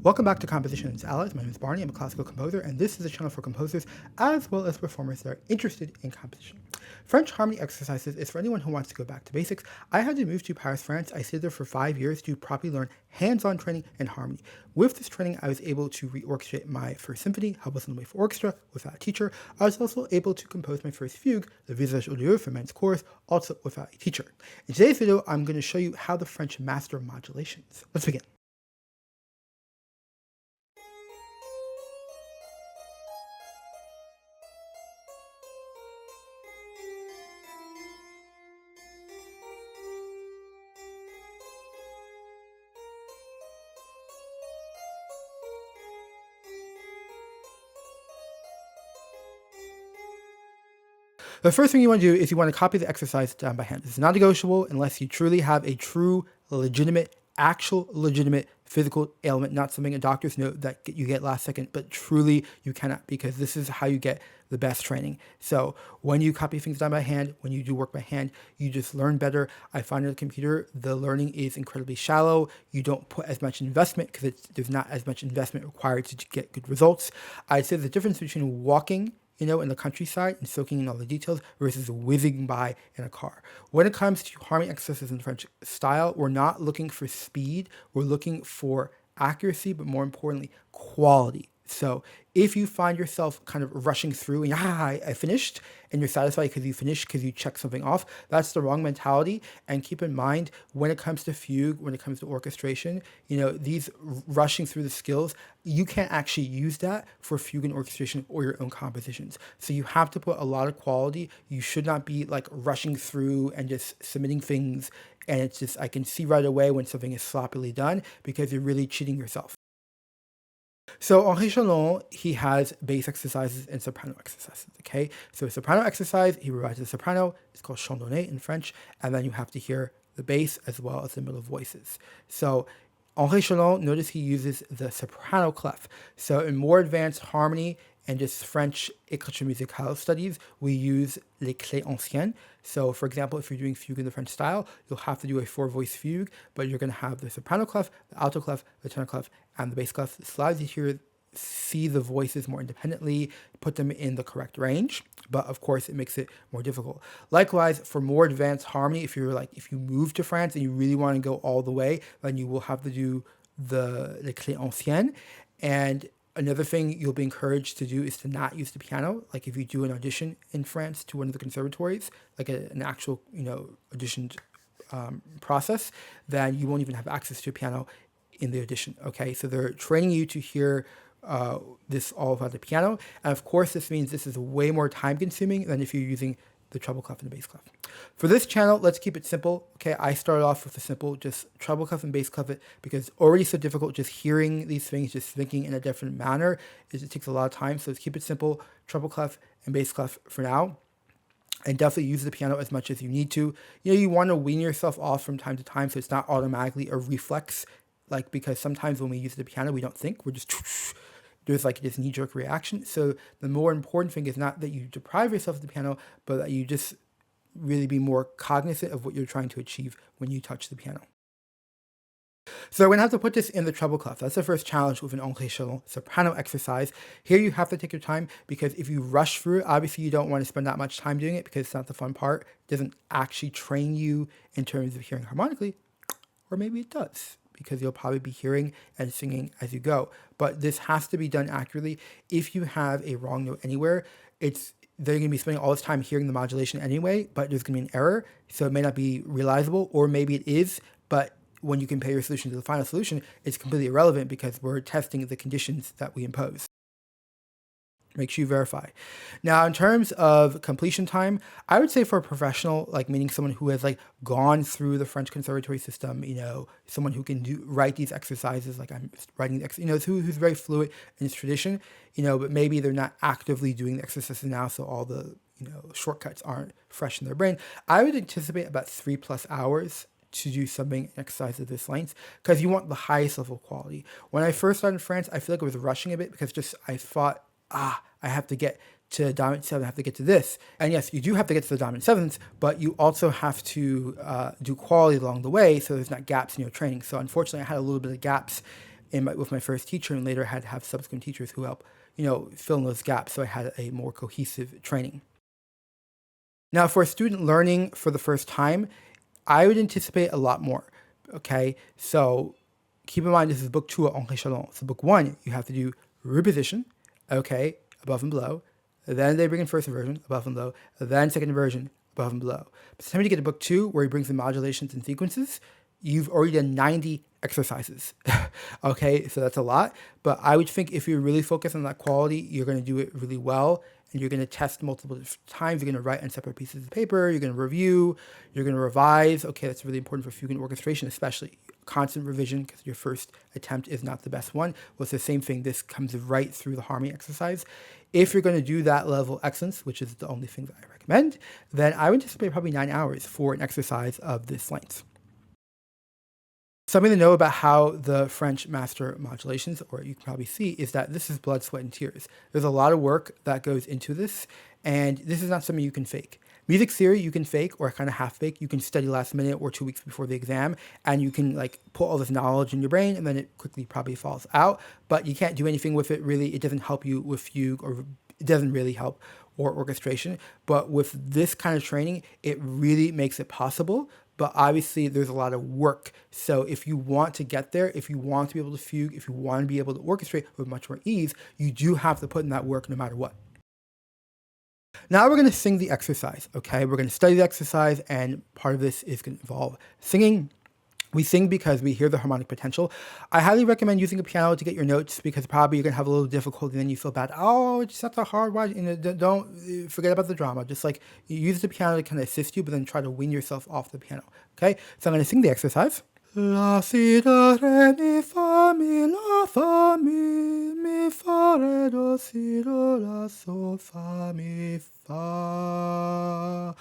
Welcome back to Compositions Allies. My name is Barney. I'm a classical composer, and this is a channel for composers as well as performers that are interested in composition. French harmony exercises is for anyone who wants to go back to basics. I had to move to Paris, France. I stayed there for 5 years to properly learn hands-on training in harmony. With this training, I was able to reorchestrate my first symphony, Help Us in the Way for Orchestra, without a teacher. I was also able to compose my first fugue, the Visage au Lieu for men's chorus, also without a teacher. In today's video, I'm going to show you how the French master modulations. Let's begin. The first thing you want to do is you want to copy the exercise down by hand. This is not negotiable unless you truly have a true, legitimate, actual, legitimate physical ailment, not something a doctor's note that you get last second, but truly you cannot, because this is how you get the best training. So when you copy things down by hand, when you do work by hand, you just learn better. I find on the computer, the learning is incredibly shallow. You don't put as much investment because there's not as much investment required to get good results. I'd say the difference between walking in the countryside and soaking in all the details versus whizzing by in a car. When it comes to harmony exercises in French style, we're not looking for speed. We're looking for accuracy, but more importantly, quality. So if you find yourself kind of rushing through and I finished, and you're satisfied because you finished because you checked something off, that's the wrong mentality. And keep in mind, when it comes to fugue, when it comes to orchestration, these rushing through the skills, you can't actually use that for fugue and orchestration or your own compositions. So you have to put a lot of quality. You should not be like rushing through and just submitting things. And it's just, I can see right away when something is sloppily done because you're really cheating yourself. So Henri Chalon, he has bass exercises and soprano exercises, okay? So a soprano exercise, he provides the soprano, it's called chandonnet in French, and then you have to hear the bass as well as the middle voices. So Henri Chalon, notice he uses the soprano clef. So in more advanced harmony and just French écriture musicale studies, we use les clés anciennes. So for example, if you're doing fugue in the French style, you'll have to do a 4-voice fugue, but you're going to have the soprano clef, the alto clef, the tenor clef, and the bass clef. This allows you to see the voices more independently, put them in the correct range, but of course it makes it more difficult. Likewise, for more advanced harmony, if you move to France and you really want to go all the way, then you will have to do the clés anciennes. And another thing you'll be encouraged to do is to not use the piano. Like if you do an audition in France to one of the conservatories, like an actual, auditioned process, then you won't even have access to a piano in the audition, okay? So they're training you to hear this all about the piano. And of course, this means this is way more time consuming than if you're using the treble clef and the bass clef. For this channel, let's keep it simple. Okay, I started off with the simple, just treble clef and bass clef it because it's already so difficult just hearing these things, just thinking in a different manner. It takes a lot of time. So let's keep it simple, treble clef and bass clef for now. And definitely use the piano as much as you need to. You want to wean yourself off from time to time so it's not automatically a reflex, because sometimes when we use the piano, we don't think, we're just there's this knee-jerk reaction. So the more important thing is not that you deprive yourself of the piano, but that you just really be more cognizant of what you're trying to achieve when you touch the piano. So we're going to have to put this in the treble clef. That's the first challenge with an Henri Chalon soprano exercise. Here you have to take your time because if you rush through it, obviously you don't want to spend that much time doing it because it's not the fun part. It doesn't actually train you in terms of hearing harmonically, or maybe it does, because you'll probably be hearing and singing as you go. But this has to be done accurately. If you have a wrong note anywhere, they're going to be spending all this time hearing the modulation anyway, but there's going to be an error, so it may not be realizable, or maybe it is, but when you compare your solution to the final solution, it's completely irrelevant because we're testing the conditions that we impose. Make sure you verify. Now, in terms of completion time, I would say for a professional, meaning someone who has gone through the French conservatory system, someone who can write these exercises, like I'm writing the who's very fluent in this tradition, but maybe they're not actively doing the exercises now, so all the shortcuts aren't fresh in their brain. I would anticipate about 3+ hours to do something, exercise of this length, because you want the highest level of quality. When I first started in France, I feel like I was rushing a bit because I thought, I have to get to dominant 7, I have to get to this. And yes, you do have to get to the dominant 7th, but you also have to do quality along the way so there's not gaps in your training. So unfortunately, I had a little bit of gaps with my first teacher, and later had to have subsequent teachers who help, fill in those gaps. So I had a more cohesive training. Now, for a student learning for the first time, I would anticipate a lot more. Okay, so keep in mind this is book 2 of Anglais Chalon. So book 1, you have to do reposition, okay, above and below. Then they bring in first inversion, above and below. Then second inversion, above and below. By the time you get to book 2, where he brings in modulations and sequences, you've already done 90 exercises. Okay, so that's a lot. But I would think if you're really focused on that quality, you're going to do it really well. And you're going to test multiple times. You're going to write on separate pieces of paper. You're going to review. You're going to revise. Okay, that's really important for fugue and orchestration, especially constant revision, because your first attempt is not the best one. Well, it's the same thing. This comes right through the harmony exercise. If you're going to do that level of excellence, which is the only thing that I recommend, then I would anticipate probably 9 hours for an exercise of this length. Something to know about how the French master modulations, or you can probably see, is that this is blood, sweat, and tears. There's a lot of work that goes into this, and this is not something you can fake. Music theory you can fake or kind of half fake. You can study last minute or 2 weeks before the exam, and you can put all this knowledge in your brain, and then it quickly probably falls out. But you can't do anything with it really. It doesn't help you with fugue, or it doesn't really help or orchestration. But with this kind of training, it really makes it possible. But obviously there's a lot of work. So if you want to get there, if you want to be able to fugue, if you want to be able to orchestrate with much more ease, you do have to put in that work no matter what. Now we're going to sing the exercise, okay? We're going to study the exercise, and part of this is going to involve singing. We sing because we hear the harmonic potential. I highly recommend using a piano to get your notes, because probably you're going to have a little difficulty, and then you feel bad. Oh, it's such a hard one. Don't forget about the drama. Just use the piano to kind of assist you, but then try to wean yourself off the piano, okay? So I'm going to sing the exercise. La, si, do, re, mi, fa, mi, la, fa, mi, fa, re, do, si, do, la, so, fa, mi, fa,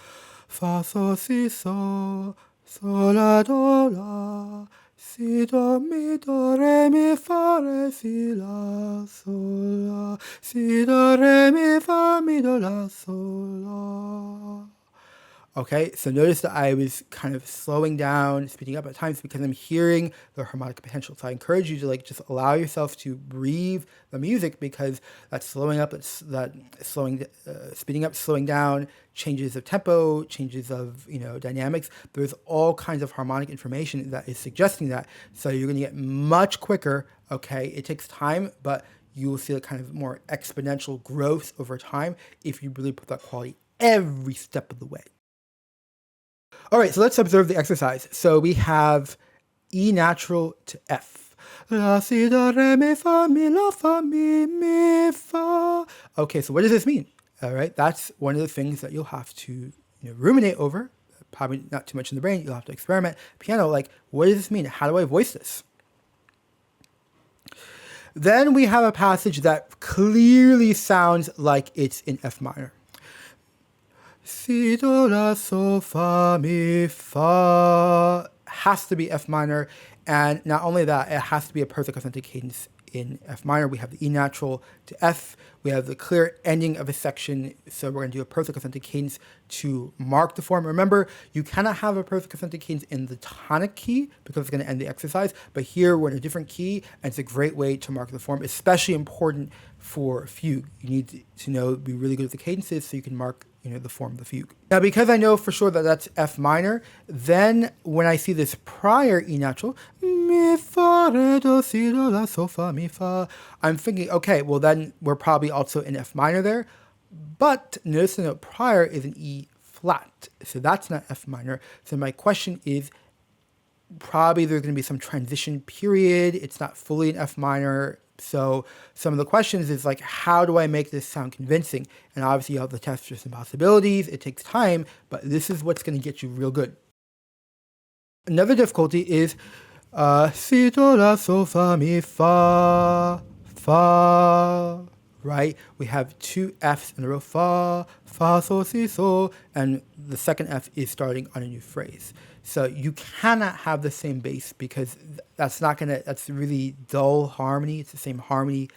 so, si, so, la, do, la, si, do, mi, do, re, mi, fa, re, si, la, so, la, si, do, re, mi, fa, mi, do, la, so, la. Okay, so notice that I was kind of slowing down, speeding up at times, because I'm hearing the harmonic potential. So I encourage you to just allow yourself to breathe the music, because that slowing up, speeding up, slowing down, changes of tempo, changes of dynamics. There's all kinds of harmonic information that is suggesting that. So you're going to get much quicker. Okay, it takes time, but you will see a kind of more exponential growth over time if you really put that quality every step of the way. All right, so let's observe the exercise. So we have E natural to F. La, si, do, re, mi, fa, mi, la, fa, mi, fa. Okay, so what does this mean? All right, that's one of the things that you'll have to ruminate over. Probably not too much in the brain. You'll have to experiment. Piano, what does this mean? How do I voice this? Then we have a passage that clearly sounds like it's in F minor. Si, do, la, so, fa, mi, fa has to be F minor. And not only that, it has to be a perfect authentic cadence in F minor. We have the E natural to F. We have the clear ending of a section. So we're going to do a perfect authentic cadence to mark the form. Remember, you cannot have a perfect authentic cadence in the tonic key, because it's going to end the exercise. But here we're in a different key, and it's a great way to mark the form, especially important for fugue. You need to be really good at the cadences so you can mark the form of the fugue. Now, because I know for sure that that's F minor, then when I see this prior E natural, mi, fa, re, do, si, do, la, so, fa, mi, fa, I'm thinking, okay, well then we're probably also in F minor there. But notice the note prior is an E flat, so that's not F minor. So my question is, probably there's going to be some transition period. It's not fully in F minor. So some of the questions is how do I make this sound convincing? And obviously you have the testers and possibilities. It takes time, but this is what's going to get you real good. Another difficulty is si, do, la, so, fa, mi, fa, fa, right? We have 2 Fs in a row, fa, so, si, so, and the second F is starting on a new phrase. So you cannot have the same bass, because that's really dull harmony. It's the same harmony,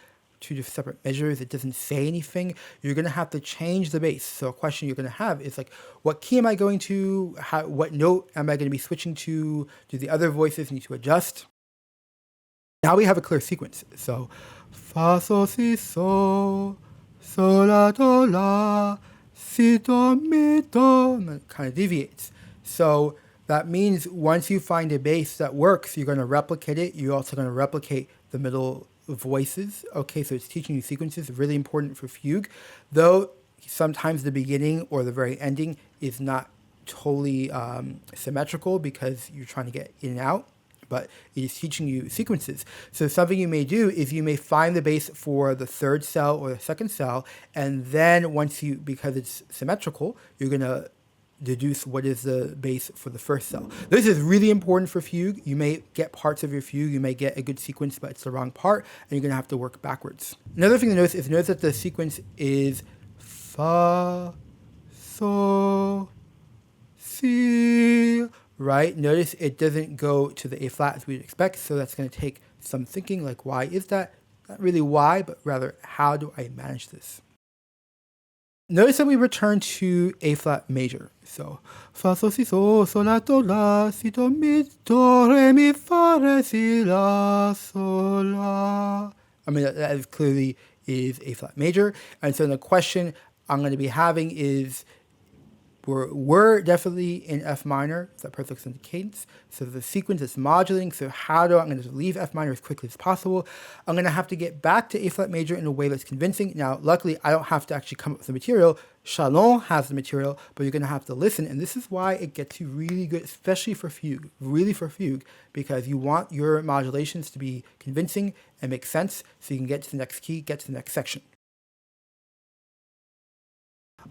2 separate measures. It doesn't say anything. You're going to have to change the bass. So a question you're going to have is what key am I going to? What note am I going to be switching to? Do the other voices need to adjust? Now we have a clear sequence. So, fa, sol, si, sol, sol, la, do, la, si, do, mi, do, and it kind of deviates. So that means once you find a bass that works, you're going to replicate it. You're also going to replicate the middle voices. Okay, so it's teaching you sequences, really important for fugue, though sometimes the beginning or the very ending is not totally symmetrical because you're trying to get in and out, but it is teaching you sequences. So something you may do is you may find the bass for the third cell or the second cell, and then once you, because it's symmetrical, you're going to deduce what is the bass for the first cell. This is really important for fugue. You may get parts of your fugue, you may get a good sequence, but it's the wrong part, and you're going to have to work backwards. Another thing to notice is notice that the sequence is fa, sol, si, right? Notice it doesn't go to the A flat as we'd expect, so that's going to take some thinking, like why is that? Not really why, but rather how do I manage this? Notice that we return to A flat major. So, fa, sol, si, sol, sol, la, do, la, si, do, mi, do, re, mi, fa, re, si, la, sol, la. I mean, that clearly is A flat major. And so the question I'm going to be having is, we're definitely in F minor, it's that perfect sense of cadence. So the sequence is modulating. So I'm going to leave F minor as quickly as possible. I'm going to have to get back to A flat major in a way that's convincing. Now, luckily, I don't have to actually come up with the material. Chalon has the material, but you're going to have to listen. And this is why it gets you really good, especially for fugue, really for fugue, because you want your modulations to be convincing and make sense so you can get to the next key, get to the next section.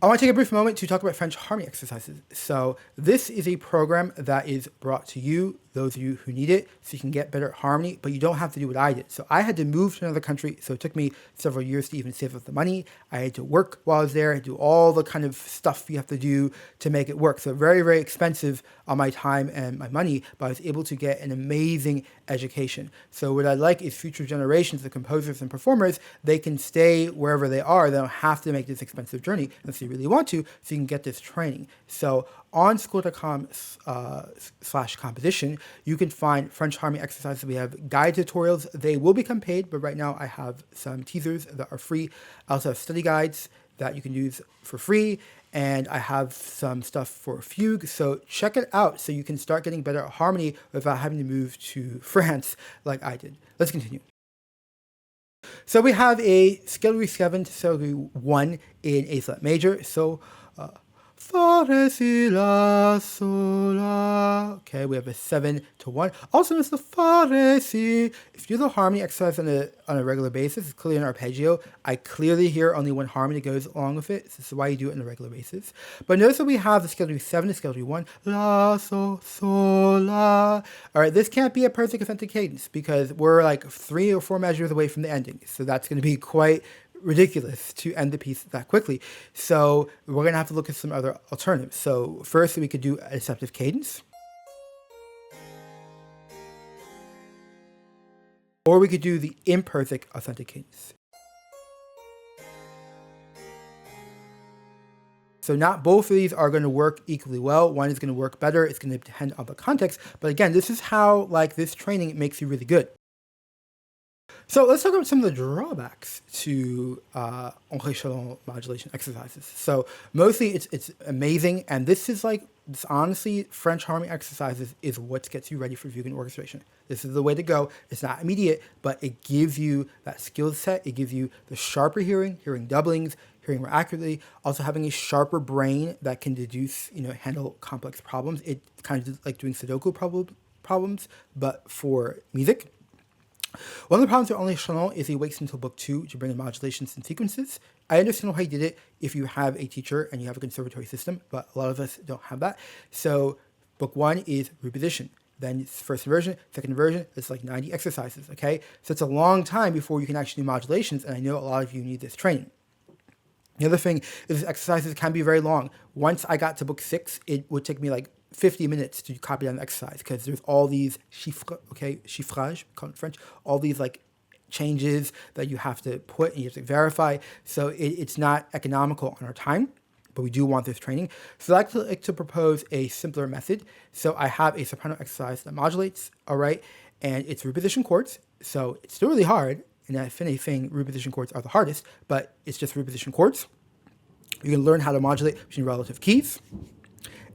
I want to take a brief moment to talk about French harmony exercises. So this is a program that is brought to you, those of you who need it, so you can get better harmony, but you don't have to do what I did. So I had to move to another country, so it took me several years to even save up the money. I had to work while I was there, do all the kind of stuff you have to do to make it work. So very, very expensive on my time and my money, but I was able to get an amazing education. So what I like is future generations of composers and performers, they can stay wherever they are. They don't have to make this expensive journey unless you really want to, so you can get this training. So on school.com/composition, you can find French harmony exercises. We have guide tutorials. They will become paid, but right now I have some teasers that are free. I also have study guides that you can use for free, and I have some stuff for fugue. So check it out so you can start getting better at harmony without having to move to France like I did. Let's continue. So we have a scale degree 7 to scale degree 1 in A flat major. So fa, re, si, la, sol, la. Okay, we have a 7 to 1. Also, it's the fa, re, si. If you do the harmony exercise on a regular basis, it's clearly an arpeggio. I clearly hear only one harmony that goes along with it. So this is why you do it on a regular basis. But notice that we have the scale degree 7 to scale degree 1. La, sol, sol, la. All right, this can't be a perfect authentic cadence because we're like 3 or 4 measures away from the ending. So that's going to be quite ridiculous to end the piece that quickly. So we're going to have to look at some other alternatives. So first we could do a deceptive cadence. Or we could do the imperfect authentic cadence. So not both of these are going to work equally well. One is going to work better. It's going to depend on the context. But again, this is how this training makes you really good. So let's talk about some of the drawbacks to enrichelon modulation exercises. So mostly it's amazing, and this is honestly, French harmony exercises is what gets you ready for fugue and orchestration. This is the way to go. It's not immediate, but it gives you that skill set. It gives you the sharper hearing doublings, hearing more accurately, also having a sharper brain that can deduce, handle complex problems. It's kind of like doing Sudoku problems, but for music. One of the problems with enrichelon is he waits until book 2 to bring in modulations and sequences. I understand why he did it if you have a teacher and you have a conservatory system, but a lot of us don't have that. So book 1 is reposition. Then it's first inversion, second inversion, it's like 90 exercises, okay? So it's a long time before you can actually do modulations, and I know a lot of you need this training. The other thing is exercises can be very long. Once I got to book 6, it would take me 50 minutes to copy down the exercise because there's all these chiffrage, called in French, all these changes that you have to put and you have to verify. So it's not economical on our time, but we do want this training. So I'd like to propose a simpler method. So I have a soprano exercise that modulates, all right, and it's reposition chords. So it's still really hard. And if anything, root position chords are the hardest, but it's just root position chords. You can learn how to modulate between relative keys.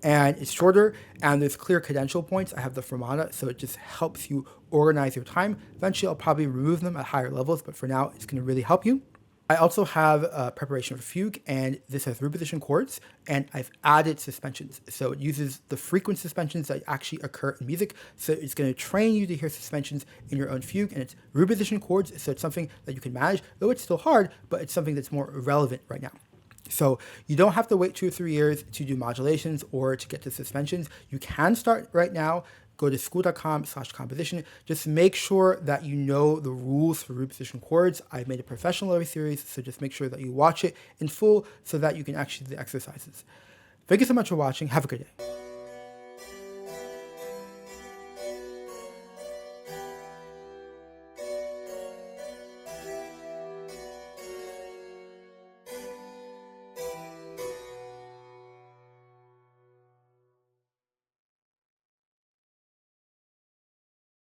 And it's shorter, and there's clear cadential points. I have the fermata, so it just helps you organize your time. Eventually, I'll probably remove them at higher levels, but for now, it's going to really help you. I also have preparation for fugue, and this has root position chords, and I've added suspensions. So it uses the frequent suspensions that actually occur in music. So it's going to train you to hear suspensions in your own fugue, and it's root position chords, so it's something that you can manage, though it's still hard, but it's something that's more relevant right now. So you don't have to wait 2 or 3 years to do modulations or to get to suspensions. You can start right now. Go to school.com/composition. Just make sure that you know the rules for root position chords. I've made a professional level series, so just make sure that you watch it in full so that you can actually do the exercises. Thank you so much for watching. Have a good day.